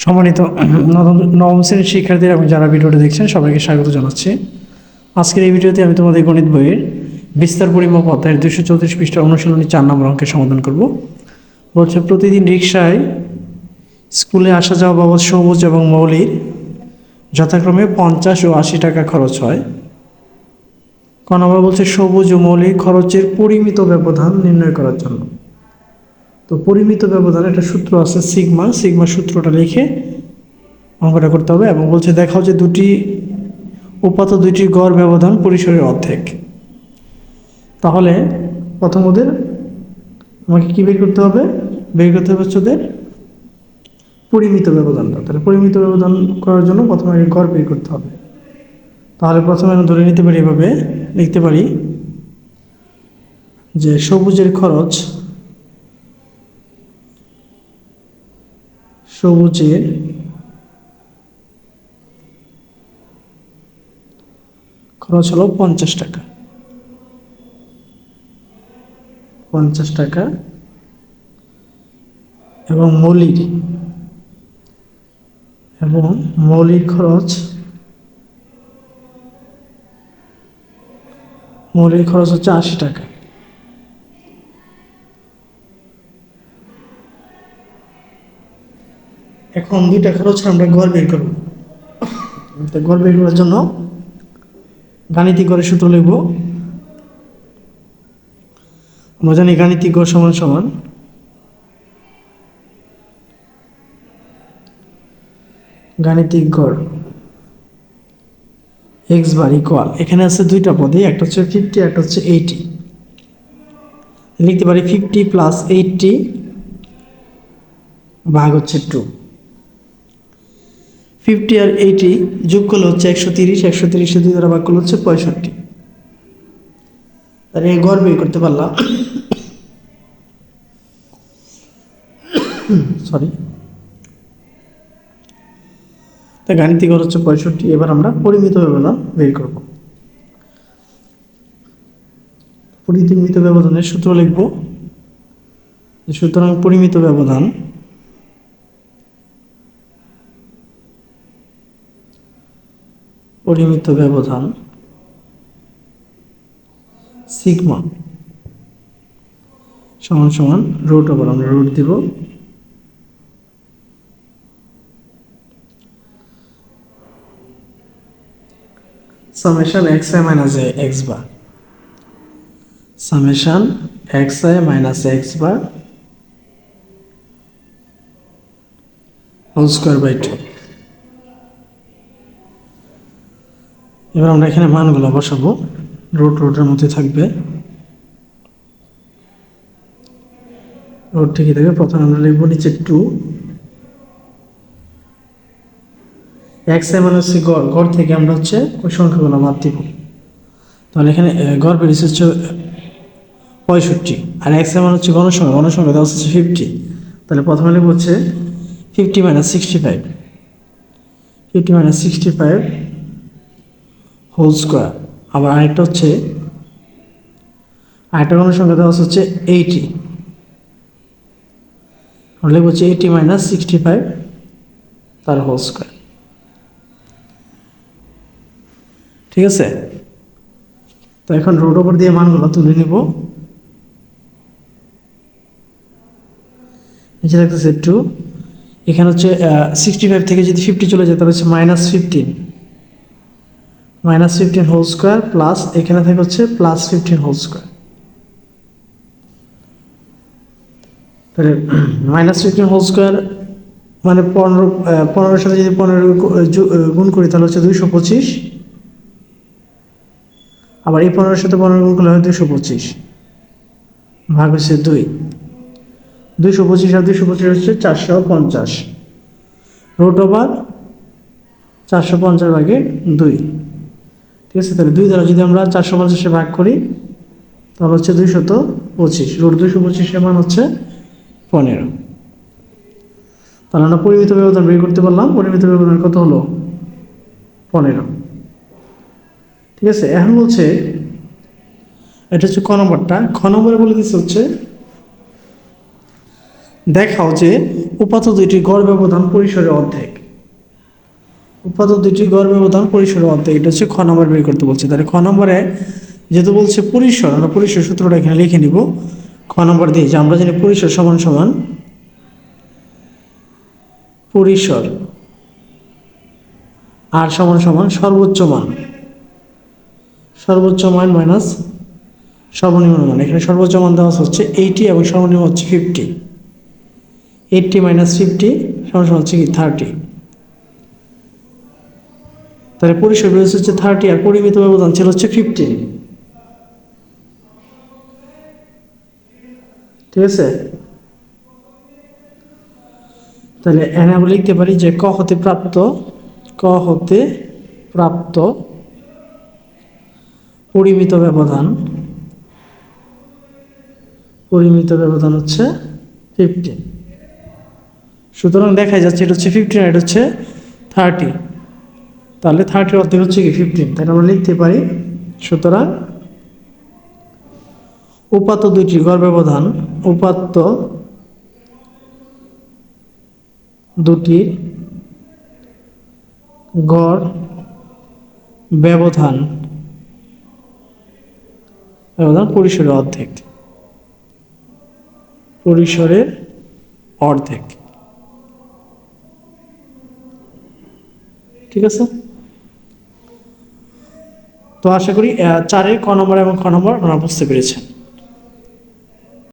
সম্মানিত নবম শ্রেণীর শিক্ষার্থীরা এবং যারা ভিডিওটি দেখছেন সবাইকে স্বাগত জানাচ্ছি। আজকের এই ভিডিওতে আমি তোমাদের গণিত বইয়ের বিস্তার পরিমাপ অধ্যায়ের 234 পৃষ্ঠা অনুশীলনী 4 নম্বর অঙ্কের সমাধান করব। বলছে প্রতিদিন রিকশায় স্কুলে আসা যাওয়া বাবদ সবুজ এবং মৌলির যথাক্রমে 50 ও 80 টাকা খরচ হয়। ক নম্বর বলছে সবুজ ও মৌলির খরচের পরিমিত ব্যবধান নির্ণয় করার জন্য। তো পরিমিত ব্যবধান একটা সূত্র আছে সিগমা সূত্রটা লিখে অঙ্কটা করতে হবে এবং বলছে দেখাও যে দুটি উপাত্ত দুইটির গড় ব্যবধান পরিসরের অর্ধেক। তাহলে প্রথম ওদের আমাকে কি বের করতে হবে হচ্ছে ওদের পরিমিত ব্যবধানটা। তাহলে পরিমিত ব্যবধান করার জন্য প্রথমে আগে গড় বের করতে হবে। তাহলে প্রথমে আমি ধরে নিতে পারি, এভাবে লিখতে পারি যে সবুজের খরচ হলো 50 টাকা। এবং মৌলির খরচ হচ্ছে 80 টাকা। এখন দুইটা খরচ আমরা গড় বের করব। গড় বের করার জন্য গাণিতিক গড়ের সূত্র লিখব। আমরা জানি গাণিতিক গড় সমান গাণিতিক গড় x বার ইকুয়াল, এখানে আছে দুইটা পদে, একটা হচ্ছে 50, একটা হচ্ছে 80। লিখতে পারি 50 প্লাস 80 ভাগ হচ্ছে 2। 50 আর 80 যোগ করলে হচ্ছে 130, 130 2 দ্বারা ভাগ করলে হচ্ছে 65। তাহলে এই গড় বের করতে পারলাম। সরি, তাই গাণিতিক গড় হচ্ছে 65। এবার আমরা পরিমিত ব্যবধান বের করব। পরিমিত ব্যবধানের সূত্র লিখব। সুতরাং পরিমিত ব্যবধান সিগমা সমান রুট ওভার, আমরা রুট দিব summation xi minus x bar, summation xi minus x bar whole square by 2। এবার আমরা এখানে মানগুলো বসাবো, রুটের মধ্যে থাকবে, রুট ঠিকই থাকবে। প্রথমে আমরা লিখবো নিচে 2, xi মানে হচ্ছে গড় থেকে আমরা হচ্ছে ওই সংখ্যাগুলো বাদ দিব। তাহলে এখানে গড় বেরিয়েছে হচ্ছে 65 আর xi মানে হচ্ছে গণসংখ্যা দেওয়া হচ্ছে 50। তাহলে প্রথমে লিখবো হচ্ছে 50 মাইনাস 65 হোল স্কোয়ার। আবার আরেকটা গণসংখ্যা দেওয়া হচ্ছে 80। আমরা লিখবো হচ্ছে 80 মাইনাস 65 তার হোল স্কোয়ার। ঠিক আছে, তো এখন রুট ওভার দিয়ে মানগুলো তুলে নিব। নিচে থাকতেছে 2, এখানে হচ্ছে 65 থেকে যদি 50 চলে যায় তাহলে হচ্ছে -15 হোল স্কোয়ার প্লাস এখানে থাকে হচ্ছে +15 হোল স্কোয়ার। তাহলে -15 হোল স্কোয়ার মানে 15 সাথে যদি 15 গুণ করি তাহলে হচ্ছে 225। আবার এই 15 সাথে 15 গুণ করলে হয় 225 ভাগ হচ্ছে 225 আর 225 হচ্ছে 450 রুট ওভার 450 ভাগে 2। ঠিক আছে, তাহলে 2 দ্বারা যদি আমরা 450 ভাগ করি তাহলে হচ্ছে 225, রুট 225 মান হচ্ছে 15। তাহলে আমরা পরিমিত ব্যবধান বের করতে পারলাম। পরিমিত ব্যবধান কত হলো? 15। ঠিক আছে, এখন বলছে এটা হচ্ছে ক নম্বরটা। খ নম্বরে বলে দিচ্ছে হচ্ছে দেখাও যে উপাত্ত দুইটির গড় ব্যবধান পরিসরের অর্ধেক। উপাত্ত দুইটির গড় ব্যবধান পরিসরের অর্ধেক, এটা হচ্ছে খ নম্বর বের করতে বলছে। তাহলে খ নম্বরে যেহেতু বলছে পরিসর, আমরা পরিসর সূত্রটা এখানে লিখে নিব। খ নম্বর দিয়ে যে আমরা জানি পরিসর সমান সমান পরিসর আর সমান সমান সর্বোচ্চ মান, সর্বোচ্চ মান মাইনাস সর্বনিম্ন মান। এখানে সর্বোচ্চ মান দেওয়া হচ্ছে 80 এবং সর্বনিম্ন হচ্ছে 50। 80 মাইনাস 50 সমান সমান হচ্ছে কি 30। তাহলে পরিসর বেরোচ্ছে হচ্ছে 30 আর পরিমিত ব্যবধান ছিল হচ্ছে 15। ঠিক আছে, তাহলে এখানে আমরা লিখতে পারি যে ক হতে প্রাপ্ত পরিমিত ব্যবধান হচ্ছে 15। সুতরাং দেখা যাচ্ছে এটা হচ্ছে 15 আর এটা হচ্ছে 30। তাহলে 30 অর্ধেক হচ্ছে কি 15, তাহলে আমরা লিখতে পারি সুতরাং উপাত্ত দুইটির গড় ব্যবধান, উপাত্ত দুটির গড় ব্যবধান পরিসরের অর্ধেক, পরিসরের অর্ধেক। ঠিক আছে, তো আশা করি 4-এর ক নম্বর এবং খ নম্বর আপনারা বুঝতে পেরেছেন।